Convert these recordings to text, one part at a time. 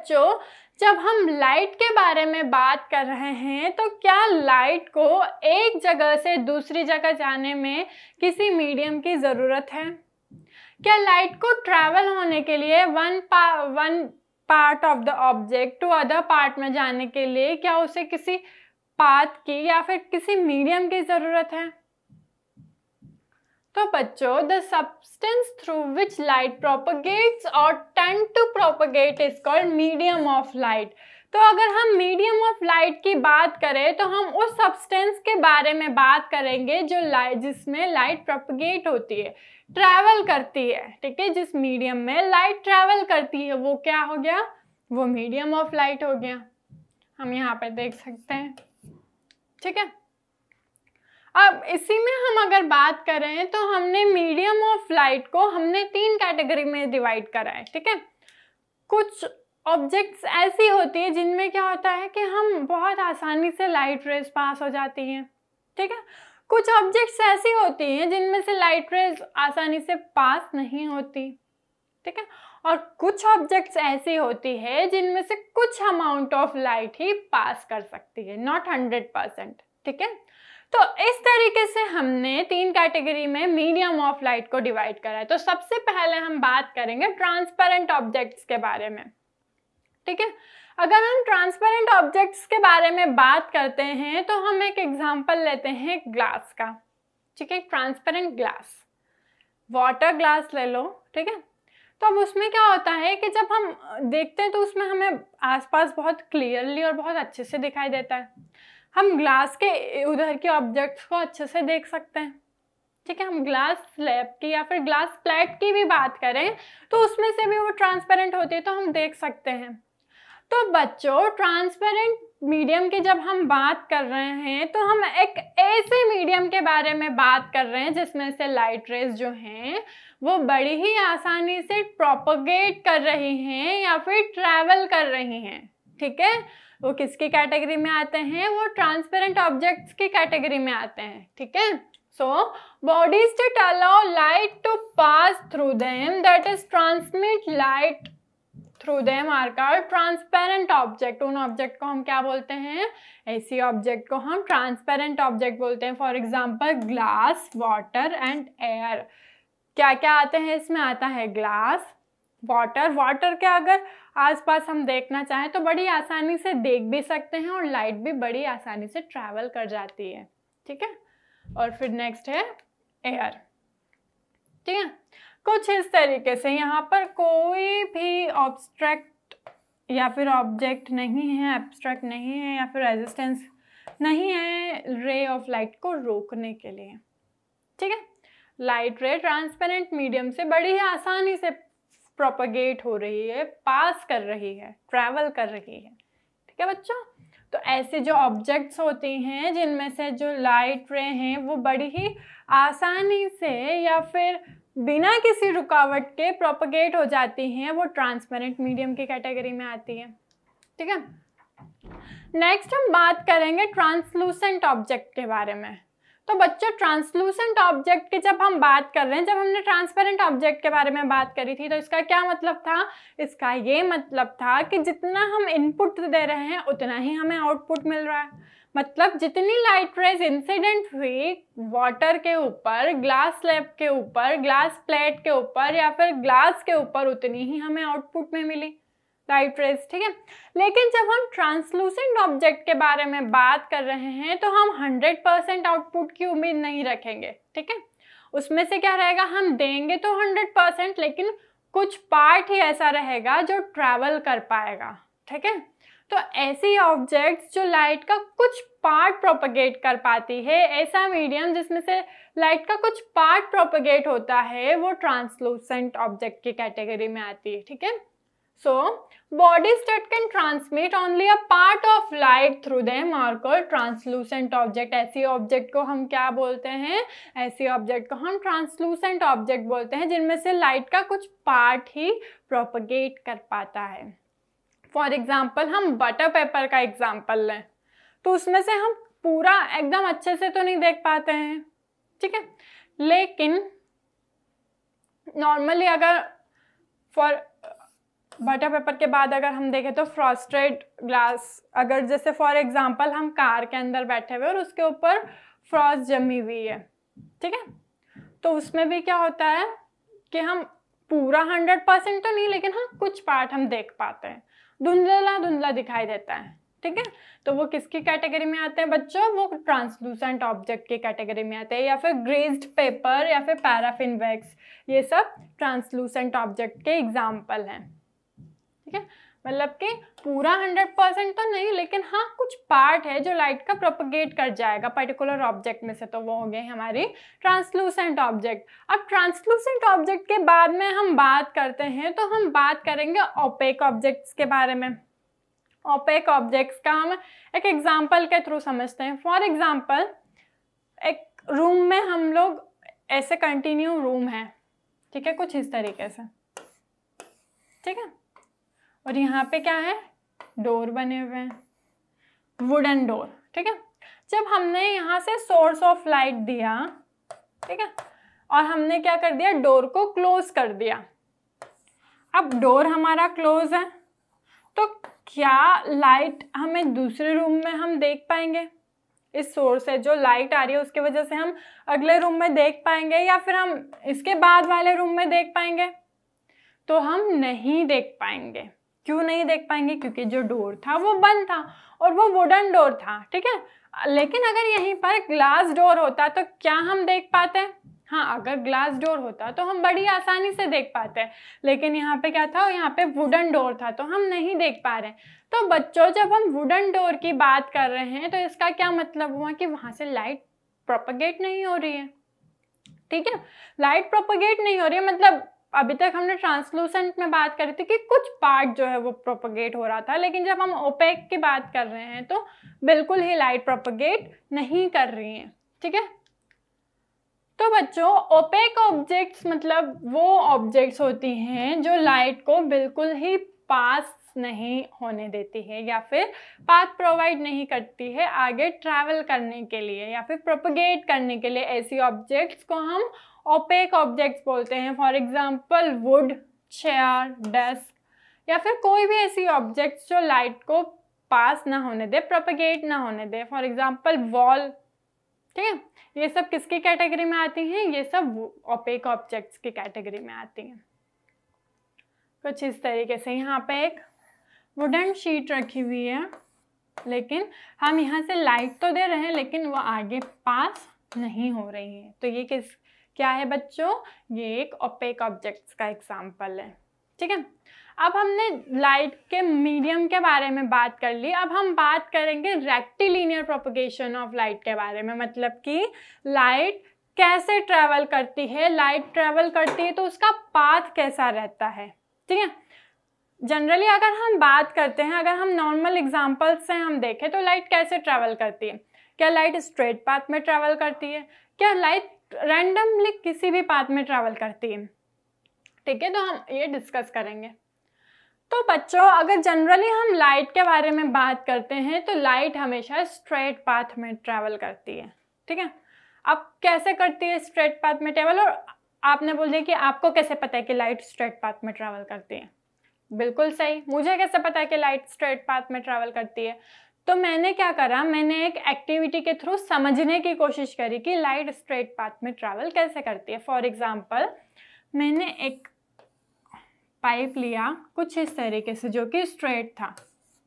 बच्चों, जब हम लाइट के बारे में बात कर रहे हैं तो क्या लाइट को एक जगह से दूसरी जगह जाने में किसी मीडियम की ज़रूरत है? क्या लाइट को ट्रैवल होने के लिए one part of the object to other part में जाने के लिए क्या उसे किसी पाथ की या फिर किसी मीडियम की ज़रूरत है? तो बच्चों, the substance through which light propagates और tend to propagate is called medium of light. तो अगर हम मीडियम ऑफ लाइट की बात करें तो हम उस सब्सटेंस के बारे में बात करेंगे जो जिसमें लाइट प्रोपगेट होती है, ट्रैवल करती है। ठीक है, जिस मीडियम में लाइट ट्रैवल करती है वो क्या हो गया? वो मीडियम ऑफ लाइट हो गया। हम यहाँ पे देख सकते हैं। ठीक है, अब इसी में हम अगर बात करें तो हमने मीडियम ऑफ लाइट को हमने 3 कैटेगरी में डिवाइड करा है। ठीक है, कुछ ऑब्जेक्ट्स ऐसी होती है जिनमें क्या होता है कि हम बहुत आसानी से लाइट रेज पास हो जाती हैं। ठीक है, कुछ ऑब्जेक्ट्स ऐसी होती हैं जिनमें से लाइट रेज आसानी से पास नहीं होती। ठीक है, और कुछ ऑब्जेक्ट्स ऐसी होती है जिनमें से कुछ अमाउंट ऑफ लाइट ही पास कर सकती है, नॉट 100%। ठीक है, तो इस तरीके से हमने 3 कैटेगरी में मीडियम ऑफ लाइट को डिवाइड करा है। तो सबसे पहले हम बात करेंगे ट्रांसपेरेंट ऑब्जेक्ट्स के बारे में। ठीक है, अगर हम ट्रांसपेरेंट ऑब्जेक्ट्स के बारे में बात करते हैं तो हम एक एग्जांपल लेते हैं ग्लास का। ठीक है, ट्रांसपेरेंट ग्लास, वाटर ग्लास ले लो। ठीक है, तो अब उसमें क्या होता है कि जब हम देखते हैं तो उसमें हमें आसपास बहुत क्लियरली और बहुत अच्छे से दिखाई देता है। हम ग्लास के उधर के ऑब्जेक्ट्स को अच्छे से देख सकते हैं। ठीक है, हम ग्लास स्लैब की या फिर ग्लास प्लेट की भी बात करें तो उसमें से भी वो ट्रांसपेरेंट होती है, तो हम देख सकते हैं। तो बच्चों, ट्रांसपेरेंट मीडियम की जब हम बात कर रहे हैं तो हम एक ऐसे मीडियम के बारे में बात कर रहे हैं जिसमें से लाइट रेज जो हैं वो बड़ी ही आसानी से प्रोपगेट कर रही हैं या फिर ट्रैवल कर रही हैं। ठीक है, वो किसकी कैटेगरी में आते हैं? वो ट्रांसपेरेंट ऑब्जेक्ट्स की कैटेगरी में आते हैं। ठीक है, so bodies that allow light to pass through them, that is transmit light through them are called transparent object. उन ऑब्जेक्ट को हम क्या बोलते हैं? ऐसी ऑब्जेक्ट को हम ट्रांसपेरेंट ऑब्जेक्ट बोलते हैं। For example glass, water and air. क्या क्या आते हैं इसमें? आता है ग्लास, वाटर। वाटर के अगर आसपास हम देखना चाहें तो बड़ी आसानी से देख भी सकते हैं और लाइट भी बड़ी आसानी से ट्रैवल कर जाती है। ठीक है, और फिर नेक्स्ट है एयर। ठीक है, कुछ इस तरीके से यहाँ पर कोई भी ऑब्स्ट्रैक्ट या फिर ऑब्जेक्ट नहीं है, एब्स्ट्रैक्ट नहीं है या फिर रेजिस्टेंस नहीं है रे ऑफ लाइट को रोकने के लिए। ठीक है, लाइट रे ट्रांसपेरेंट मीडियम से बड़ी ही आसानी से प्रोपगेट हो रही है, पास कर रही है, ट्रैवल कर रही है। ठीक है बच्चों, तो ऐसे जो ऑब्जेक्ट्स होती हैं जिनमें से जो लाइट रे हैं वो बड़ी ही आसानी से या फिर बिना किसी रुकावट के प्रोपगेट हो जाती हैं, वो ट्रांसपेरेंट मीडियम की कैटेगरी में आती है। ठीक है, नेक्स्ट हम बात करेंगे ट्रांसलूसेंट ऑब्जेक्ट के बारे में। तो बच्चों, ट्रांसलूसेंट ऑब्जेक्ट की जब हम बात कर रहे हैं, जब हमने ट्रांसपेरेंट ऑब्जेक्ट के बारे में बात करी थी तो इसका क्या मतलब था? इसका ये मतलब था कि जितना हम इनपुट दे रहे हैं उतना ही हमें आउटपुट मिल रहा है। मतलब जितनी लाइट रेज इंसिडेंट हुई वाटर के ऊपर, ग्लास स्लैब के ऊपर, ग्लास प्लेट के ऊपर या फिर ग्लास के ऊपर, उतनी ही हमें आउटपुट में मिली लाइट रेज। ठीक है, लेकिन जब हम ट्रांसलूसेंट ऑब्जेक्ट के बारे में बात कर रहे हैं तो हम 100% आउटपुट की उम्मीद नहीं रखेंगे। ठीक है, उसमें से क्या रहेगा? हम देंगे तो 100%, लेकिन कुछ पार्ट ही ऐसा रहेगा जो ट्रैवल कर पाएगा। ठीक है, तो ऐसी ऑब्जेक्ट्स जो लाइट का कुछ पार्ट प्रोपगेट कर पाती है, ऐसा मीडियम जिसमें से लाइट का कुछ पार्ट प्रोपगेट होता है, वो ट्रांसलूसेंट ऑब्जेक्ट की कैटेगरी में आती है। ठीक है, so bodies that can transmit only a part of light through them are called translucent object। ऐसी ऑब्जेक्ट को हम क्या बोलते हैं? ऐसी ऑब्जेक्ट को हम ट्रांसलूसेंट ऑब्जेक्ट बोलते हैं जिनमें से लाइट का कुछ पार्ट ही प्रोपगेट कर पाता है। फॉर एग्जाम्पल हम बटर पेपर का एग्जाम्पल लें तो उसमें से हम पूरा एकदम अच्छे से तो नहीं देख पाते हैं। ठीक है, लेकिन नॉर्मली अगर फॉर बटर पेपर के बाद अगर हम देखें तो फ्रॉस्टेड ग्लास, अगर जैसे फॉर एग्जांपल हम कार के अंदर बैठे हुए और उसके ऊपर फ्रॉस्ट जमी हुई है, ठीक है, तो उसमें भी क्या होता है कि हम पूरा 100% तो नहीं, लेकिन हाँ कुछ पार्ट हम देख पाते हैं, धुंधला धुंधला दिखाई देता है, ठीक है, तो वो किसकी कैटेगरी में आते हैं बच्चों? वो ट्रांसलूसेंट ऑब्जेक्ट की कैटेगरी में आते हैं, या फिर ग्रेज्ड पेपर या फिर पैराफिन वैक्स, ये सब ट्रांसलूसेंट ऑब्जेक्ट के एग्जाम्पल हैं, ठीक है। मतलब कि पूरा 100% तो नहीं, लेकिन हाँ कुछ पार्ट है जो लाइट का प्रोपगेट कर जाएगा पर्टिकुलर ऑब्जेक्ट में से, तो वो हो गए हमारी ट्रांसलूसेंट ऑब्जेक्ट। अब ट्रांसलूसेंट ऑब्जेक्ट के बाद में हम बात करते हैं तो हम बात करेंगे ओपेक ऑब्जेक्ट्स के बारे में। ओपेक ऑब्जेक्ट्स का हम एक एग्जाम्पल के थ्रू समझते हैं। फॉर एग्जाम्पल, एक रूम में हम लोग ऐसे कंटिन्यू रूम है, ठीक है, कुछ इस तरीके से, ठीक है, और यहाँ पे क्या है? डोर बने हुए हैं, वुडन डोर, ठीक है। जब हमने यहाँ से सोर्स ऑफ लाइट दिया, ठीक है, और हमने क्या कर दिया? डोर को क्लोज कर दिया। अब डोर हमारा क्लोज है, तो क्या लाइट हमें दूसरे रूम में हम देख पाएंगे? इस सोर्स से जो लाइट आ रही है उसकी वजह से हम अगले रूम में देख पाएंगे, या फिर हम इसके बाद वाले रूम में देख पाएंगे? तो हम नहीं देख पाएंगे। क्यों नहीं देख पाएंगे? क्योंकि जो डोर था वो बंद था और वो वुडन डोर था, ठीक है। लेकिन अगर यहीं पर ग्लास डोर होता तो क्या हम देख पाते? हाँ, अगर ग्लास डोर होता तो हम बड़ी आसानी से देख पाते, लेकिन यहाँ पे क्या था? यहाँ पे वुडन डोर था, तो हम नहीं देख पा रहे। तो बच्चों, जब हम वुडन डोर की बात कर रहे हैं तो इसका क्या मतलब हुआ कि वहाँ से लाइट प्रोपगेट नहीं हो रही है, ठीक है। लाइट प्रोपगेट नहीं हो रही है मतलब अभी तक हमने ट्रांसलूसेंट में बात करी थी कि कुछ पार्ट जो है वो प्रोपगेट हो रहा था, लेकिन जब हम ओपेक की बात कर रहे हैं तो बिल्कुल ही लाइट प्रोपगेट नहीं कर रही है, ठीक है। तो बच्चों, ओपेक ऑब्जेक्ट्स मतलब वो ऑब्जेक्ट्स होती हैं जो लाइट को बिल्कुल ही पास नहीं होने देती है, या फिर पाथ प्रोवाइड नहीं करती है आगे ट्रैवल करने के लिए या फिर प्रोपगेट करने के लिए। ऐसी ऑब्जेक्ट्स को हम ओपेक ऑब्जेक्ट्स बोलते हैं। For example, would, chair, desk, या फिर कोई भी ऐसी ऑब्जेक्ट्स जो लाइट को पास ना होने दे, प्रोपगेट ना होने दे। फॉर एग्जांपल, वॉल, ठीक है। ये सब किसकी कैटेगरी में आती हैं? ये सब ओपेक ऑब्जेक्ट्स की कैटेगरी में आती हैं। कुछ इस तरीके से यहाँ पे एक वुडन शीट रखी हुई है, लेकिन हम यहाँ से लाइट तो दे रहे हैं लेकिन वो आगे पास नहीं हो रही है। तो ये क्या है बच्चों? ये एक ओपेक ऑब्जेक्ट्स का एग्जाम्पल है, ठीक है। अब हमने लाइट के मीडियम के बारे में बात कर ली। अब हम बात करेंगे रेक्टिलिनियर प्रोपगेशन ऑफ लाइट के बारे में, मतलब कि लाइट कैसे ट्रैवल करती है। लाइट ट्रैवल करती है तो उसका पाथ कैसा रहता है, ठीक है। जनरली अगर हम बात करते हैं, अगर हम नॉर्मल एग्जांपल से हम देखें तो लाइट कैसे ट्रैवल करती है? क्या लाइट स्ट्रेट पाथ में ट्रैवल करती है? क्या लाइट रैंडमली किसी भी पाथ में ट्रैवल करती है? ठीक है, तो हम ये डिस्कस करेंगे। तो बच्चों, अगर जनरली हम लाइट के बारे में बात करते हैं तो लाइट हमेशा स्ट्रेट पाथ में ट्रैवल करती है, ठीक है। अब कैसे करती है स्ट्रेट पाथ में ट्रैवल? और आपने बोल दिया कि आपको कैसे पता है कि लाइट स्ट्रेट पाथ में ट्रैवल करती है? बिल्कुल सही, मुझे कैसे पता है कि लाइट स्ट्रेट पाथ में ट्रैवल करती है? तो मैंने क्या करा, मैंने एक एक्टिविटी के थ्रू समझने की कोशिश करी कि लाइट स्ट्रेट पाथ में ट्रैवल कैसे करती है। फॉर एग्जांपल, मैंने एक पाइप लिया कुछ इस तरीके से जो कि स्ट्रेट था,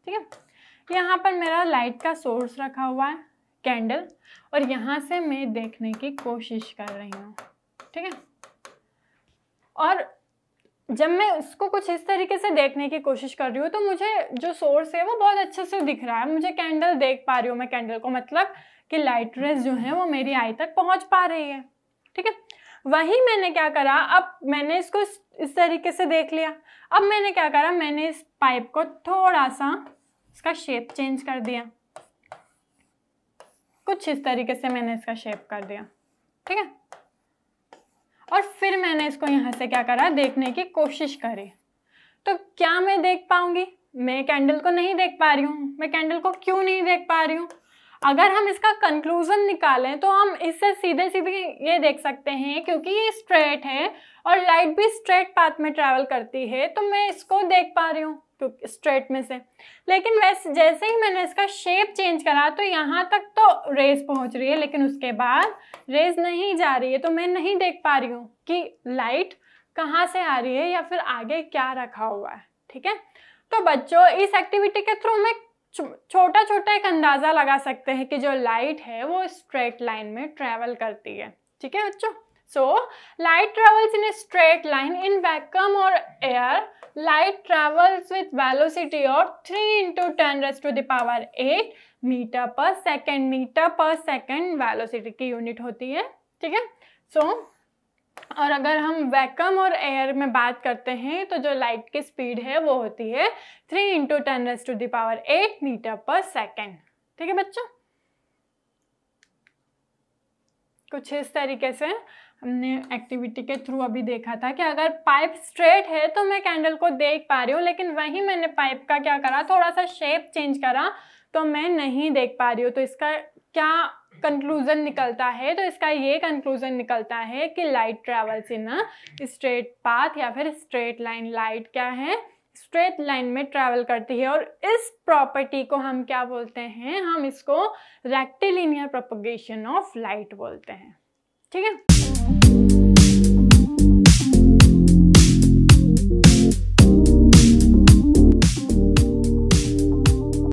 ठीक है। यहाँ पर मेरा लाइट का सोर्स रखा हुआ है, कैंडल, और यहाँ से मैं देखने की कोशिश कर रही हूँ, ठीक है। और जब मैं उसको कुछ इस तरीके से देखने की कोशिश कर रही हूँ तो मुझे जो सोर्स है वो बहुत अच्छे से दिख रहा है, मुझे कैंडल देख पा रही हूँ मैं कैंडल को, मतलब कि लाइट रेज जो है वो मेरी आई तक पहुँच पा रही है, ठीक है। वही मैंने क्या करा, अब मैंने इसको इस तरीके से देख लिया। अब मैंने क्या करा, मैंने इस पाइप को थोड़ा सा इसका शेप चेंज कर दिया, कुछ इस तरीके से मैंने इसका शेप कर दिया, ठीक है। और फिर मैंने इसको यहाँ से क्या करा, देखने की कोशिश करी। तो क्या मैं देख पाऊंगी? मैं कैंडल को नहीं देख पा रही हूँ। मैं कैंडल को क्यों नहीं देख पा रही हूँ? अगर हम इसका कंक्लूजन निकालें तो हम इससे सीधे सीधे ये देख सकते हैं, क्योंकि ये स्ट्रेट है और लाइट भी स्ट्रेट पाथ में ट्रैवल करती है, तो मैं इसको देख पा रही हूँ स्ट्रेट में से। लेकिन वैसे जैसे ही मैंने इसका शेप चेंज करा तो यहाँ तक तो रेज पहुँच रही है, लेकिन उसके बाद रेज नहीं जा रही है, तो मैं नहीं देख पा रही हूँ कि लाइट कहाँ से आ रही है या फिर आगे क्या रखा हुआ है। ठीक है, तो बच्चों इस एक्टिविटी के थ्रू मैं छोटा छोटा एक अंदाज़ा लगा सकते हैं कि जो लाइट है वो स्ट्रेट लाइन में ट्रैवल करती है। ठीक है बच्चों, so light travels in a straight line in vacuum और air. Light travels with velocity of 3 × 10⁸ metre पर सेकेंड। मीटर पर सेकेंड वेलोसिटी की यूनिट होती है। ठीक है, सो और अगर हम वैक्यूम और एयर में बात करते हैं तो जो लाइट की स्पीड है वो होती है 3 × 10⁸ मीटर पर सेकेंड। ठीक है बच्चों, कुछ इस तरीके से हमने एक्टिविटी के थ्रू अभी देखा था कि अगर पाइप स्ट्रेट है तो मैं कैंडल को देख पा रही हूँ, लेकिन वहीं मैंने पाइप का क्या करा, थोड़ा सा शेप चेंज करा तो मैं नहीं देख पा रही हूँ। तो इसका क्या कंक्लूजन निकलता है, तो इसका ये कंक्लूजन निकलता है कि light travels in a straight path या फिर स्ट्रेट लाइन। लाइट क्या है, स्ट्रेट लाइन में ट्रैवल करती है और इस प्रॉपर्टी को हम क्या बोलते हैं, हम इसको रेक्टिलिनियर प्रोपगेशन ऑफ लाइट बोलते हैं। ठीक है।